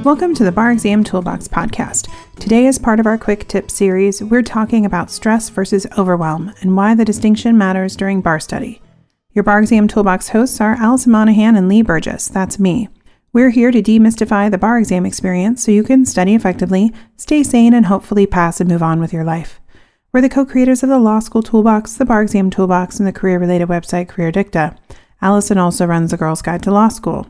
Welcome to the Bar Exam Toolbox podcast. Today, as part of our quick tip series, we're talking about stress versus overwhelm and why the distinction matters during bar study. Your Bar Exam Toolbox hosts are Alison Monahan and Lee Burgess. That's me. We're here to demystify the bar exam experience so you can study effectively, stay sane, and hopefully pass and move on with your life. We're the co-creators of the Law School Toolbox, the Bar Exam Toolbox, and the career-related website Career Dicta. Alison also runs the Girls Guide to Law School.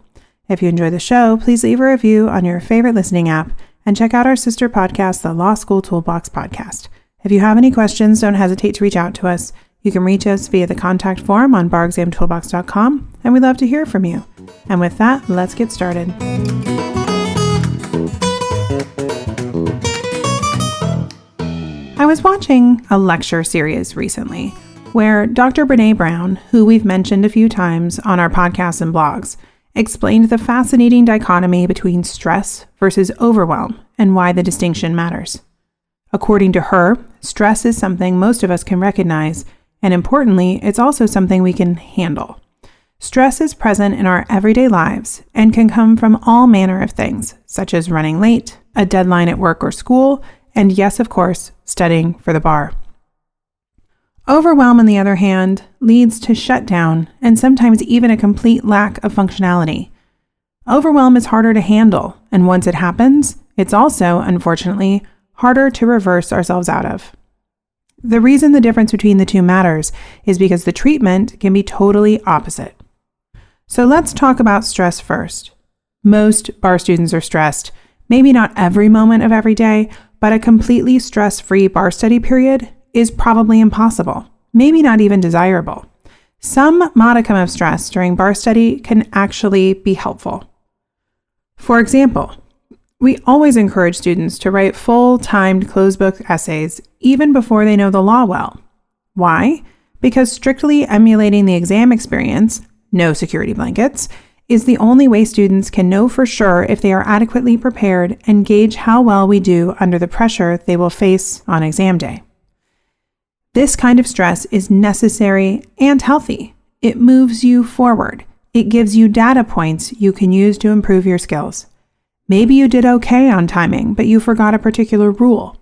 If you enjoy the show, please leave a review on your favorite listening app and check out our sister podcast, the Law School Toolbox podcast. If you have any questions, don't hesitate to reach out to us. You can reach us via the contact form on barexamtoolbox.com, and we'd love to hear from you. And with that, let's get started. I was watching a lecture series recently where Dr. Brené Brown, who we've mentioned a few times on our podcasts and blogs, explained the fascinating dichotomy between stress versus overwhelm and why the distinction matters. According to her, stress is something most of us can recognize, and importantly, it's also something we can handle. Stress is present in our everyday lives and can come from all manner of things, such as running late, a deadline at work or school, and yes, of course, studying for the bar. Overwhelm, on the other hand, leads to shutdown and sometimes even a complete lack of functionality. Overwhelm is harder to handle, and once it happens, it's also, unfortunately, harder to reverse ourselves out of. The reason the difference between the two matters is because the treatment can be totally opposite. So let's talk about stress first. Most bar students are stressed, maybe not every moment of every day, but a completely stress-free bar study period is probably impossible, maybe not even desirable. Some modicum of stress during bar study can actually be helpful. For example, we always encourage students to write full-timed closed-book essays even before they know the law well. Why? Because strictly emulating the exam experience, no security blankets, is the only way students can know for sure if they are adequately prepared and gauge how well we do under the pressure they will face on exam day. This kind of stress is necessary and healthy. It moves you forward. It gives you data points you can use to improve your skills. Maybe you did okay on timing, but you forgot a particular rule.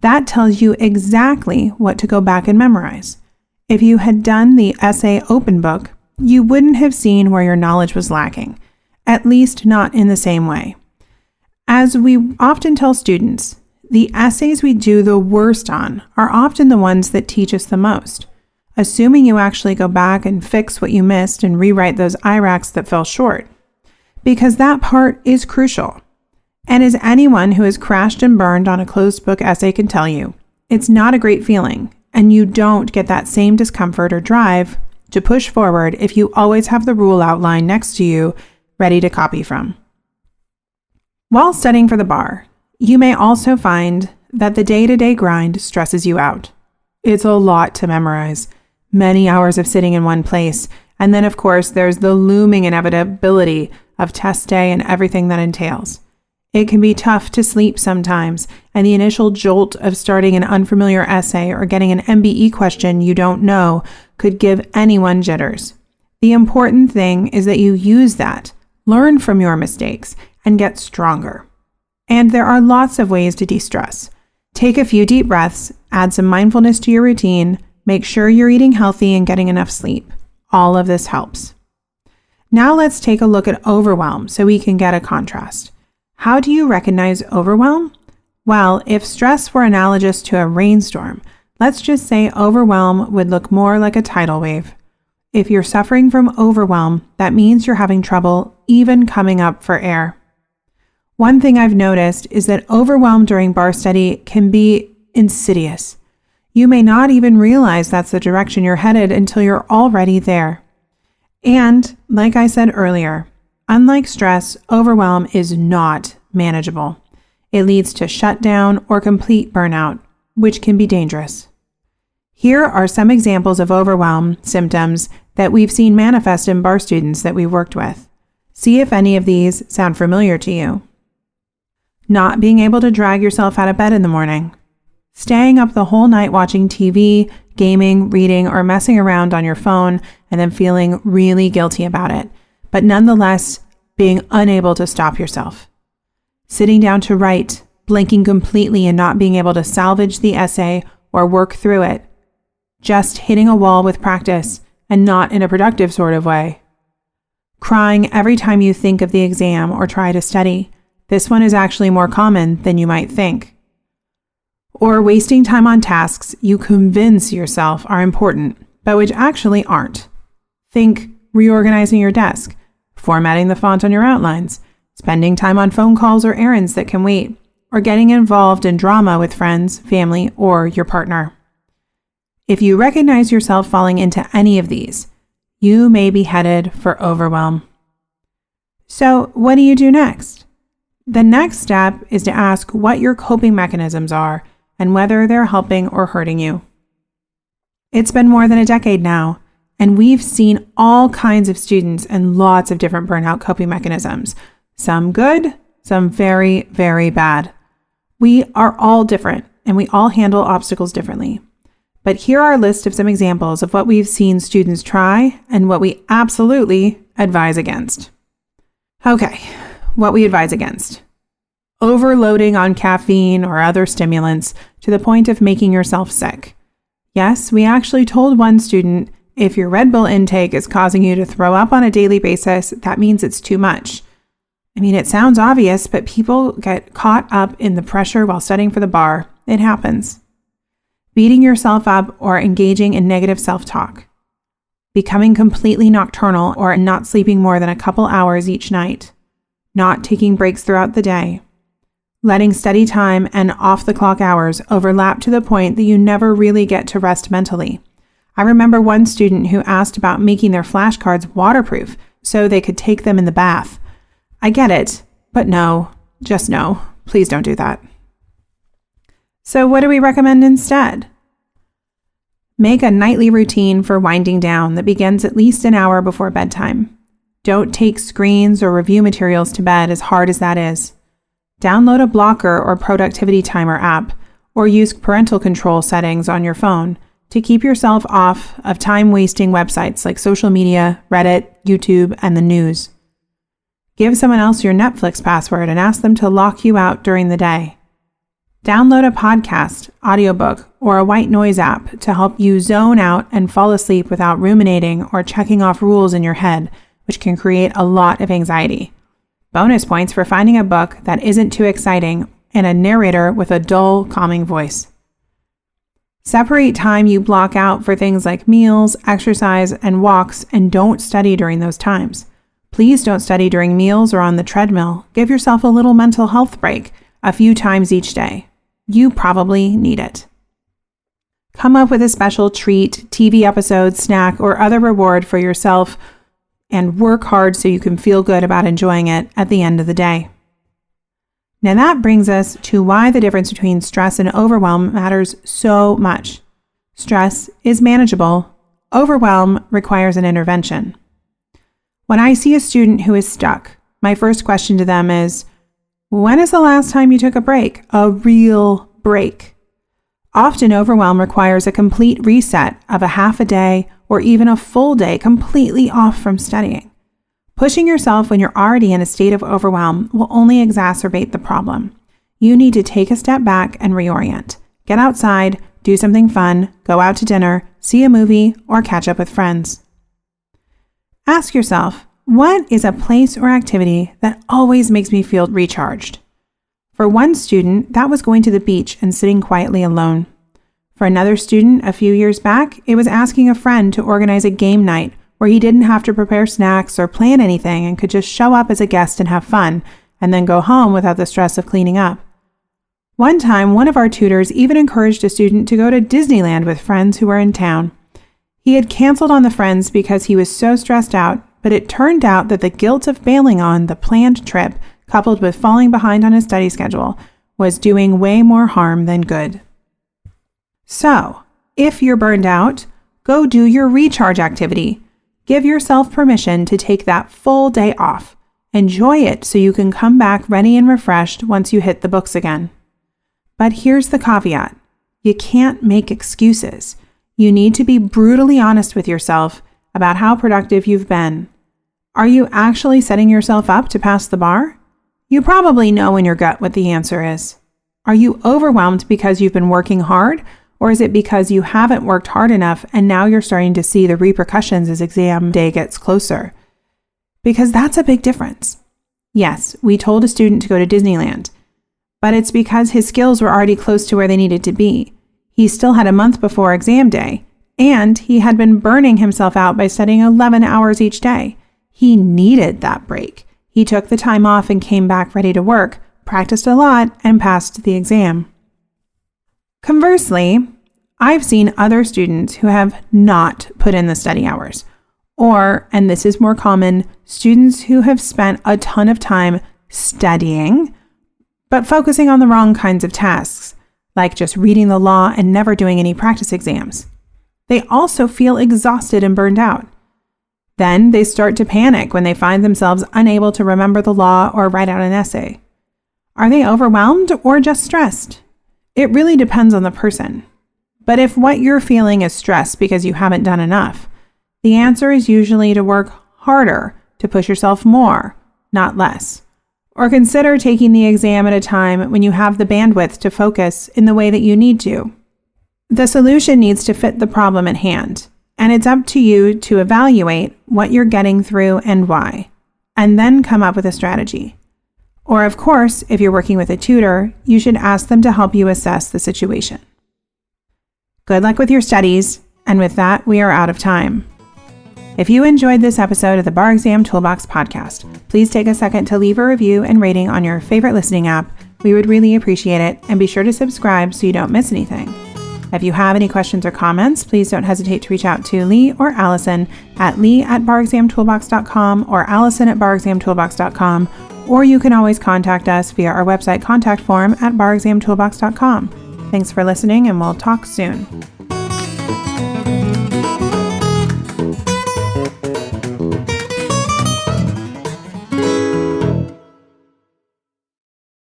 That tells you exactly what to go back and memorize. If you had done the essay open book, you wouldn't have seen where your knowledge was lacking, at least not in the same way. As we often tell students, the essays we do the worst on are often the ones that teach us the most, assuming you actually go back and fix what you missed and rewrite those IRACs that fell short, because that part is crucial. And as anyone who has crashed and burned on a closed book essay can tell you, it's not a great feeling, and you don't get that same discomfort or drive to push forward if you always have the rule outline next to you ready to copy from. While studying for the bar, you may also find that the day-to-day grind stresses you out. It's a lot to memorize, many hours of sitting in one place, and then of course there's the looming inevitability of test day and everything that entails. It can be tough to sleep sometimes, and the initial jolt of starting an unfamiliar essay or getting an MBE question you don't know could give anyone jitters. The important thing is that you use that, learn from your mistakes, and get stronger. And there are lots of ways to de-stress. Take a few deep breaths, add some mindfulness to your routine, make sure you're eating healthy and getting enough sleep. All of this helps. Now let's take a look at overwhelm so we can get a contrast. How do you recognize overwhelm? Well, if stress were analogous to a rainstorm, let's just say overwhelm would look more like a tidal wave. If you're suffering from overwhelm, that means you're having trouble even coming up for air. One thing I've noticed is that overwhelm during bar study can be insidious. You may not even realize that's the direction you're headed until you're already there. And, like I said earlier, unlike stress, overwhelm is not manageable. It leads to shutdown or complete burnout, which can be dangerous. Here are some examples of overwhelm symptoms that we've seen manifest in bar students that we've worked with. See if any of these sound familiar to you. Not being able to drag yourself out of bed in the morning. Staying up the whole night watching TV, gaming, reading, or messing around on your phone and then feeling really guilty about it, but nonetheless being unable to stop yourself. Sitting down to write, blanking completely and not being able to salvage the essay or work through it. Just hitting a wall with practice and not in a productive sort of way. Crying every time you think of the exam or try to study. This one is actually more common than you might think. Or wasting time on tasks you convince yourself are important, but which actually aren't. Think reorganizing your desk, formatting the font on your outlines, spending time on phone calls or errands that can wait, or getting involved in drama with friends, family, or your partner. If you recognize yourself falling into any of these, you may be headed for overwhelm. So, what do you do next? The next step is to ask what your coping mechanisms are and whether they're helping or hurting you. It's been more than a decade now, and we've seen all kinds of students and lots of different burnout coping mechanisms. Some good, some very, very bad. We are all different, and we all handle obstacles differently. But here are a list of some examples of what we've seen students try and what we absolutely advise against. Okay, what we advise against. Overloading on caffeine or other stimulants to the point of making yourself sick. Yes, we actually told one student, if your Red Bull intake is causing you to throw up on a daily basis, that means it's too much. I mean, it sounds obvious, but people get caught up in the pressure while studying for the bar. It happens. Beating yourself up or engaging in negative self-talk. Becoming completely nocturnal or not sleeping more than a couple hours each night. Not taking breaks throughout the day. Letting study time and off-the-clock hours overlap to the point that you never really get to rest mentally. I remember one student who asked about making their flashcards waterproof so they could take them in the bath. I get it, but no, just no. Please don't do that. So what do we recommend instead? Make a nightly routine for winding down that begins at least an hour before bedtime. Don't take screens or review materials to bed, as hard as that is. Download a blocker or productivity timer app, or use parental control settings on your phone to keep yourself off of time-wasting websites like social media, Reddit, YouTube, and the news. Give someone else your Netflix password and ask them to lock you out during the day. Download a podcast, audiobook, or a white noise app to help you zone out and fall asleep without ruminating or checking off rules in your head, which can create a lot of anxiety. Bonus points for finding a book that isn't too exciting and a narrator with a dull, calming voice. Separate time you block out for things like meals, exercise, and walks, and don't study during those times. Please don't study during meals or on the treadmill. Give yourself a little mental health break a few times each day. You probably need it. Come up with a special treat, TV episode, snack, or other reward for yourself and work hard so you can feel good about enjoying it at the end of the day. Now that brings us to why the difference between stress and overwhelm matters so much. Stress is manageable. Overwhelm requires an intervention. When I see a student who is stuck, my first question to them is, when is the last time you took a break? A real break. Often overwhelm requires a complete reset of a half a day or even a full day completely off from studying. Pushing yourself when you're already in a state of overwhelm will only exacerbate the problem. You need to take a step back and reorient. Get outside, do something fun, go out to dinner, see a movie, or catch up with friends. Ask yourself, what is a place or activity that always makes me feel recharged? For one student, that was going to the beach and sitting quietly alone. For another student, a few years back, it was asking a friend to organize a game night where he didn't have to prepare snacks or plan anything and could just show up as a guest and have fun, and then go home without the stress of cleaning up. One time, one of our tutors even encouraged a student to go to Disneyland with friends who were in town. He had canceled on the friends because he was so stressed out, but it turned out that the guilt of bailing on the planned trip, coupled with falling behind on his study schedule, was doing way more harm than good. So, if you're burned out, go do your recharge activity. Give yourself permission to take that full day off. Enjoy it so you can come back ready and refreshed once you hit the books again. But here's the caveat. You can't make excuses. You need to be brutally honest with yourself about how productive you've been. Are you actually setting yourself up to pass the bar? You probably know in your gut what the answer is. Are you overwhelmed because you've been working hard, or is it because you haven't worked hard enough and now you're starting to see the repercussions as exam day gets closer? Because that's a big difference. Yes, we told a student to go to Disneyland, but it's because his skills were already close to where they needed to be. He still had a month before exam day, and he had been burning himself out by studying 11 hours each day. He needed that break. He took the time off and came back ready to work, practiced a lot, and passed the exam. Conversely, I've seen other students who have not put in the study hours, or, and this is more common, students who have spent a ton of time studying, but focusing on the wrong kinds of tasks, like just reading the law and never doing any practice exams. They also feel exhausted and burned out. Then they start to panic when they find themselves unable to remember the law or write out an essay. Are they overwhelmed or just stressed? It really depends on the person. But if what you're feeling is stress because you haven't done enough, the answer is usually to work harder, to push yourself more, not less. Or consider taking the exam at a time when you have the bandwidth to focus in the way that you need to. The solution needs to fit the problem at hand, and it's up to you to evaluate what you're getting through and why, and then come up with a strategy. Or of course, if you're working with a tutor, you should ask them to help you assess the situation. Good luck with your studies, and with that, we are out of time. If you enjoyed this episode of the Bar Exam Toolbox podcast, please take a second to leave a review and rating on your favorite listening app. We would really appreciate it, and be sure to subscribe so you don't miss anything. If you have any questions or comments, please don't hesitate to reach out to Lee or Allison at lee@barexamtoolbox.com or allison@barexamtoolbox.com, or you can always contact us via our website contact form at barexamtoolbox.com. Thanks for listening, and we'll talk soon.